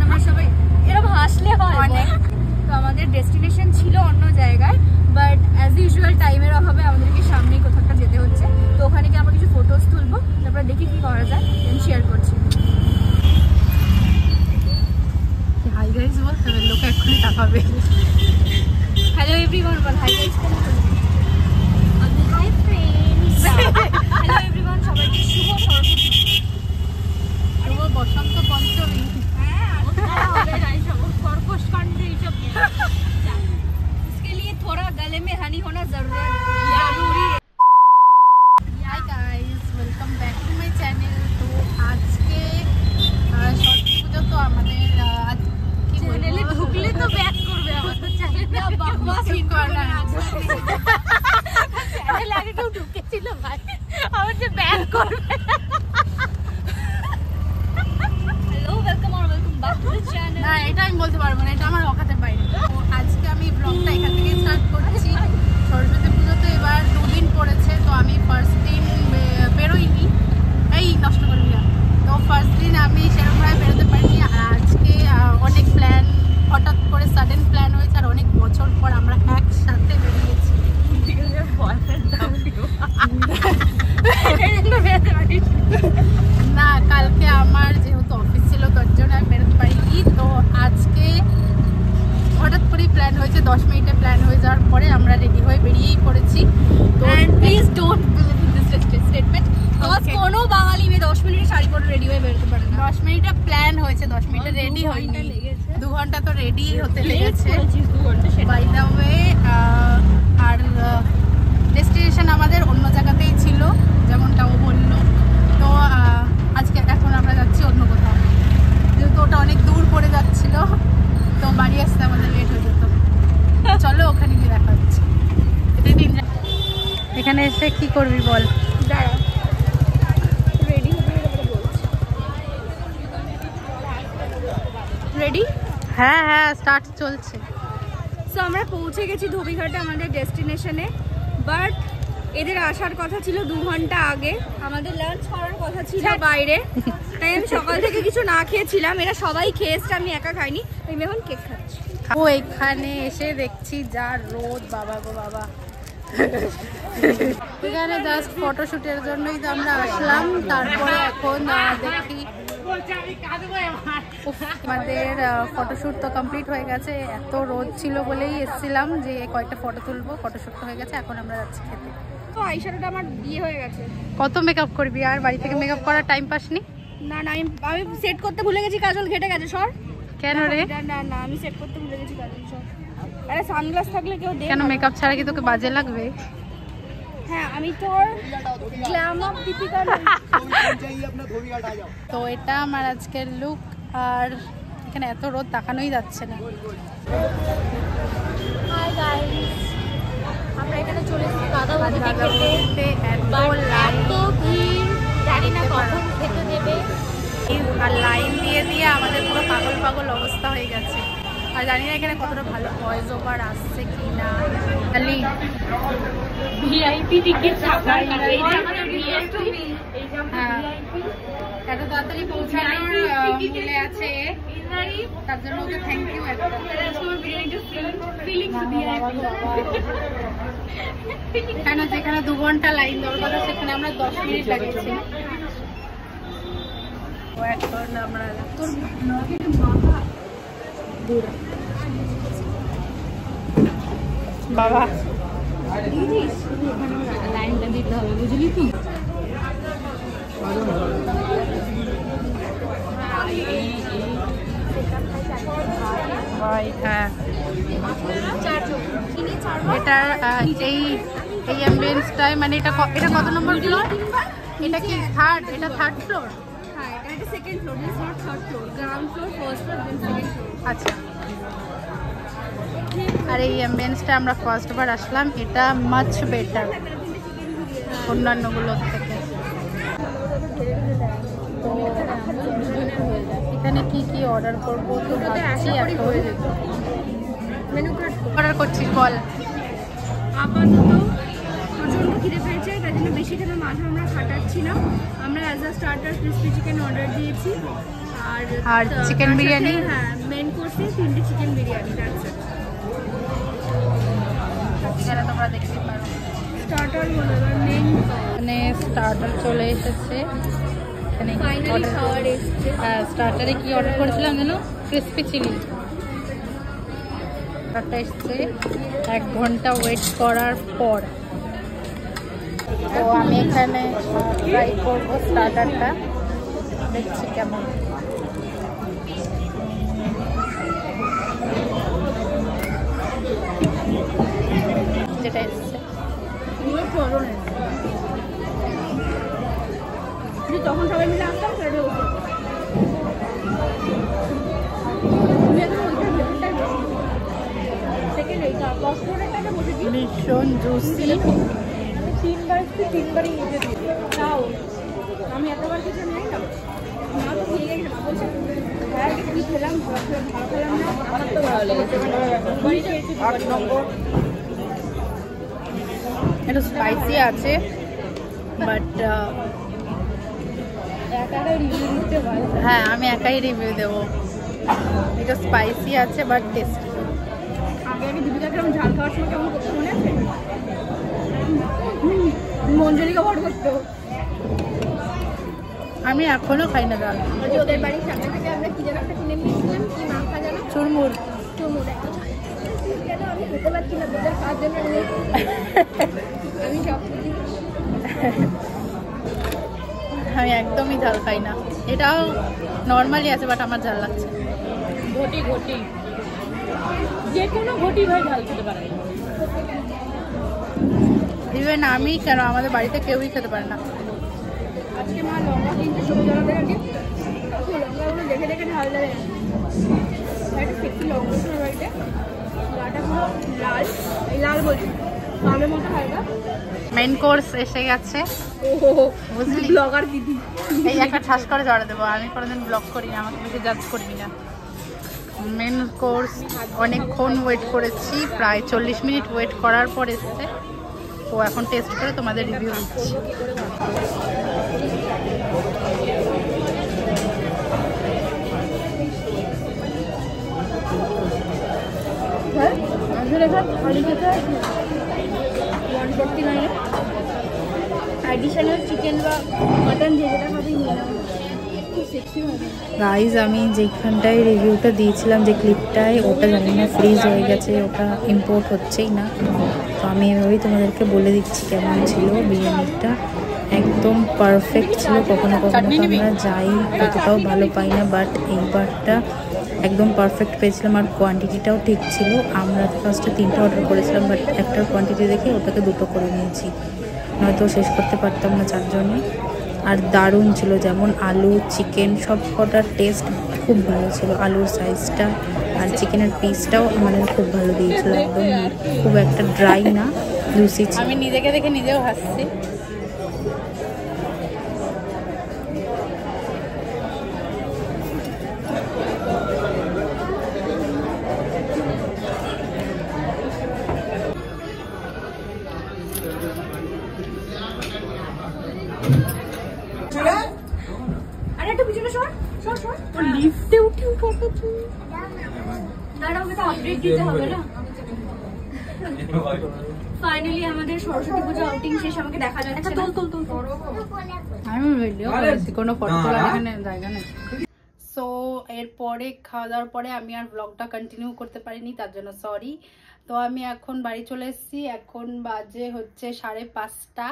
আমরা সবাই এরকম হাসলে হয় অনেক। তো আমাদের ডেস্টিনেশন ছিল অন্য জায়গায়, বাট অ্যাজ ইউজুয়াল টাইমের অভাবে আমাদেরকে সামনেই কোথাও একটা যেতে হচ্ছে। তো ওখানে গিয়ে আমরা কিছু ফটোজ তুলবো, তারপর দেখি কি করা যায়, দেন শেয়ার করছি। হাই গাইস বলতে হবে, লোক এক্ষুনি তাকাবে। হ্যালো এভরিওয়ান, বল hi guys. Hi friends, hello everyone, সবাইকে শুভ সরস্বতী, শুভ বসন্ত পঞ্চমী। उसके लिए थोड़ा गले में हनी होना जरूरी है। Hi guys, welcome back to my channel. তো আজকে সরস্বতী পুজো, তো আমাদের কি চ্যানেলে ঢুকলে তো ব্যাক করবে আমাদের চ্যানেলে। বাবা করা চ্যানেলে আগে কেউ ঢুকেছিল ভাই, আমার যে ব্যাক করবে। হ্যালো ওয়েলকাম আর welcome back to the channel. না, এটা আমি বলতে পারবো না, এটা আমার অকাতের বাইরে। তো আজকে আমি ব্লগটা এখান থেকে স্টার্ট করছি। সরস্বতী পুজো তো এবার 2 দিন পড়েছে, তো আমি ফার্স্ট দিন বেরোইনি, এই নষ্ট করবি না। তো ফার্স্ট দিন আমি সেরকমভাবে বেরোতে পারিনি। আর আজকে অনেক প্ল্যান, হঠাৎ করে সাডেন প্ল্যান হয়েছে, আর অনেক বছর পর আমরা একসাথে বেরিয়েছি। না, কালকে আমার যেহেতু অফিস ছিল তার জন্য আমি বেরোতে পারিনি। তো আজকে হঠাৎ করেই প্ল্যান হয়েছে, 10 মিনিটে প্ল্যান হয়ে যাওয়ার পরে আমরা রেডি হয়ে বেরিয়েই পড়েছি। তো and please don't believe in this statement, because কোনো বাঙালি মেয়ে 10 মিনিটে শাড়ি পরে রেডি হয়ে বেরোতে পারে না। 10 মিনিটে প্ল্যান হয়েছে, 10 মিনিটে রেডি হয়নি। 2 ঘন্টা তো রেডি হতে লেগেছে। বাই দ্য ওয়ে, আর ডেস্টিনেশন আমাদের অন্য জায়গাতেই ছিল, যেমনটা ও বললো। তো আজকে এখন আমরা যাচ্ছি অন্য কোথাও, যেহেতু ওটা অনেক দূর পড়ে যাচ্ছিল, তো বাড়ি আসতে আমাদের লেট হয়ে যেত। চলো ওখানে গিয়ে দেখা হচ্ছে। এখানে এসে কি করবি বল? দাঁড়া, রেডি রেডি। হ্যাঁ হ্যাঁ, স্টার্ট চলছে। সো আমরা পৌঁছে গেছি ধোবিঘাটে আমাদের ডেস্টিনেশনে, বাট এদের আসার কথা ছিল 2 ঘন্টা আগে। আমাদের লাঞ্চ করার কথা ছিল বাইরে, তাই আমি সকাল থেকে কিছু না খেয়েছিলাম। এরা সবাই খেয়েছে, আমি একা খাইনি। আমি এখন কেক খাচ্ছি। ও এখানে এসে দেখছি যা রোদ, বাবা গো বাবা। এখানে জাস্ট ফটোশুটের জন্যই তো আমরা আসলাম। তারপরে এখন দেখি আমাদের ফটোশ্যুট তো কমপ্লিট হয়ে গেছে। এত রোদ ছিল বলেই এসেছিলাম যে কয়েকটা ফটো তুলবো, ফটোশ্যুট হয়ে গেছে। এখন আমরা যাচ্ছি খেতে। তো আইশ্যাডোটা আমার বিয়ে হয়ে গেছে। কত মেকআপ করবি? আর বাড়ি থেকে মেকআপ করার টাইম পাসনি? না না, আমি সেট করতে ভুলে গেছি, কাজল ঘেটে গেছে। সর। কেন রে? না না না, আমি সেট করতে ভুলে গেছি কাজল। সর। আরে সানগ্লাস থাকলে কেউ দেখে কেন? মেকআপ ছাড়া কি তোকে বাজে লাগবে? হ্যাঁ, আমি তোর গ্ল্যামার দীপিকা। তো এটা আমার আজকের লুক। আর এখানে এত রোদ তাকানোই যাচ্ছে না। হাই গাইস, আমরা এখানে চলে এসেছি কাদামাটি খেতে। এত ভিড়, জানি না কখন খেতে দেবে। আর লাইন দিয়ে দিয়ে আমাদের পুরো পাগল পাগল অবস্থা হয়ে গেছে। আর জানি না এখানে কতটা ভালো ভয়েস ওভার আসছে কি না। খালি ভিআইপি টিকিট থাকার এত তাড়াতাড়ি পৌঁছানোর মিলে আছে, তার জন্য ওকে থ্যাংক ইউ। কেন যেখানে 2 ঘন্টা লাইন দেওয়ার কথা সেখানে আমরা 10 মিনিট লাগিয়েছি। এখন আমরা বাবা লাইনটা দিতে হবে, বুঝলি তো? হ্যাঁ, এটার এই অ্যাম্বিয়েন্সটাই, মানে এটা কত নম্বর ফ্লোর? এটা কি থার্ড? এটা থার্ড ফ্লোর? হ্যাঁ, এটা second floor, this not third floor. Ground floor, first floor, then second floor. আচ্ছা। আর এই অ্যাম্বিয়েন্সটা আমরা ফার্স্ট বার আসলাম, এটা মাচ বেটার অন্যান্যগুলোর থেকে। তো এখানে কি কি অর্ডার করবো তো ভাবছি। মেনু কার্ড অর্ডার করছিস বল? আপাতত প্রচণ্ড খিদে পেয়েছে, তাই জন্য বেশি খেতে মাথা আমরা খাটাচ্ছি না। আমরা as a starter crispy chicken order দিয়েছি, আর চিকেন বিরিয়ানি। হ্যাঁ, মেন কোর্সে 3টে চিকেন বিরিয়ানি। এখানে তোমরা দেখতে পারো স্টার্টার হলো, এবার মেন মানে স্টার্টার চলে এসেছে। এখানে ফাইনালি খাবার এসেছে। হ্যাঁ, স্টার্টারে কি অর্ডার করেছিলাম জানো? Crispy chilli. স্টার্টারটা এসছে 1 ঘন্টা ওয়েট করার পর। তো আমি এখানে ট্রাই করবো স্টার্টারটা, দেখছি কেমন। যেটা এসছে তখন সবাই মিলে আসতাম ভীষণ জুসি। তিনবারই নিতে দিই তাও আমি এতবার কিছু নেই না। মা তো ভুলে গেছে, মা বলছে হ্যাঁ কি খেলাম, ভালো খেলাম না। আমার তো ভালো লেগেছে, একটু স্পাইসি আছে, বাট হ্যাঁ আমি একাই রিভিউ দেবো। একটু স্পাইসি আছে বাট টেস্টি। আগে দীপিকা কেমন ঝাল খাওয়ার সময় কেমন করতে মনে আছে? মঞ্জুরিকে ভর করতো। আমি এখনো খাই না ঝাল। ওদের বাড়ির সামনে থেকে আমরা কি যেন একটা কিনে নিয়েছিলাম, কি মাখা জানো? চুরমুর। কেন আমি খেতে পারছি না তোদের খাওয়ার জন্য। আমি সব আমি একদমই ঝাল খাই না। এটাও নর্মালি আছে বাট আমার ঝাল লাগছে। ঘটি ঘটি যে কোনো ঘটি ভাই ঝাল খেতে পারে। ইভেন আমি কেন, আমাদের বাড়িতে কেউই খেতে পারে না। আজকে মা লঙ্কা কিনতে সবজি আলাদা রাখি, লঙ্কাগুলো দেখে দেখে ঝাল দেয়। একটা সেক্সি লঙ্কা ছিল বাড়িতে, গাটা পুরো লাল, এই লাল বলছি আমের মতো হালকা। মেইন কোর্স এসে গেছে, বুঝলি? ব্লগার দিদি এই একটা ঠাস করে জড়া দেবো। আমি কোনোদিন ব্লগ করি না, আমাকে বেশি জাজ করবি না। মেন কোর্স অনেকক্ষণ ওয়েট করেছি, প্রায় 40 মিনিট ওয়েট করার পর এসছে। তো এখন টেস্ট করে তোমাদের রিভিউ দিচ্ছি। অ্যাডিশনাল চিকেন বা মাটন যে যেটা খাবি নিয়ে নাও। গাইজ আমি যেখানটায় রিভিউটা দিয়েছিলাম, যে ক্লিপটায়, ওটা জানি না ফ্রিজ হয়ে গেছে, ওটা ইম্পোর্ট হচ্ছেই না। তো আমি এভাবেই তোমাদেরকে বলে দিচ্ছি কেমন ছিল বিরিয়ানিটা। একদম পারফেক্ট ছিল। কখনো কখনো তো আমরা যাই, অতটাও ভালো পাই না, বাট এইবারটা একদম পারফেক্ট পেয়েছিলাম। আর কোয়ান্টিটিটাও ঠিক ছিল। আমরা ফার্স্টে 3টা অর্ডার করেছিলাম, বাট একটার কোয়ান্টিটি দেখে ওটাকে 2টো করে নিয়েছি, নয়তো শেষ করতে পারতাম না 4 জনে। আর দারুণ ছিল, যেমন আলু, চিকেন সব কটার টেস্ট খুব ভালো ছিল। আলুর সাইজটা আর চিকেনের পিসটাও আমাদের খুব ভালো দিয়েছিল। একদম খুব একটা ড্রাই না, জুসি ছিল। আমি নিজেকে দেখে নিজেও হাসছি। আরে একটু পিছনে সর সর সর। ও লিফটে উঠে পড়েছে। দাঁড়াও, ওকে তো আপডেট দিতে হবে না। ফাইনালি আমাদের সরস্বতী পূজা আউটিং শেষ, আমাকে দেখা যাচ্ছে না। আমি ভিডিও করেছি, কোনো ফটো তোলার এখানে জায়গা নেই। সো এরপরে খাওয়া দাওয়ার পরে আমি আর ব্লগটা কন্টিনিউ করতে পারিনি, তার জন্য সরি। তো আমি এখন বাড়ি চলে এসেছি। এখন বাজে হচ্ছে 5:30,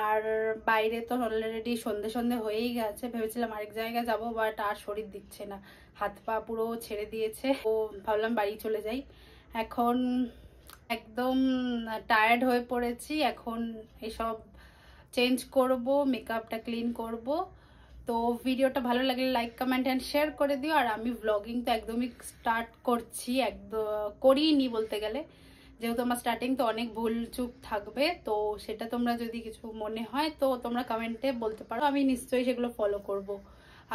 আর বাইরে তো অলরেডি সন্ধে সন্ধে হয়েই গেছে। ভেবেছিলাম আরেক জায়গায় যাবো, বাট আর শরীর দিচ্ছে না, হাত পা পুরো ছেড়ে দিয়েছে। ও ভাবলাম বাড়ি চলে যাই। এখন একদম টায়ার্ড হয়ে পড়েছি। এখন এসব চেঞ্জ করব, মেকআপটা ক্লিন করব। তো ভিডিওটা ভালো লাগলে লাইক, কমেন্ট অ্যান্ড শেয়ার করে দিও। আর আমি ব্লগিং তো একদমই স্টার্ট করছি, করিনি বলতে গেলে, যেহেতু আমার স্টার্টিং তো অনেক ভুল চুক থাকবে। তো সেটা তোমরা যদি কিছু মনে হয় তো তোমরা কমেন্টে বলতে পারো, আমি নিশ্চয়ই সেগুলো ফলো করব।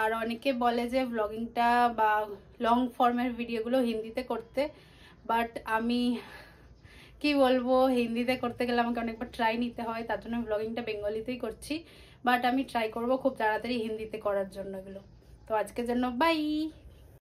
আর অনেকে বলে যে ব্লগিংটা বা লং ফর্মের ভিডিওগুলো হিন্দিতে করতে, বাট আমি কি বলবো, হিন্দিতে করতে গেলে আমাকে অনেকবার ট্রাই নিতে হয়, তার জন্য ব্লগিংটা বেঙ্গলিতেই করছি। বাট আমি ট্রাই করব খুব তাড়াতাড়ি হিন্দিতে করার জন্য এগুলো। তো আজকের জন্য বাই।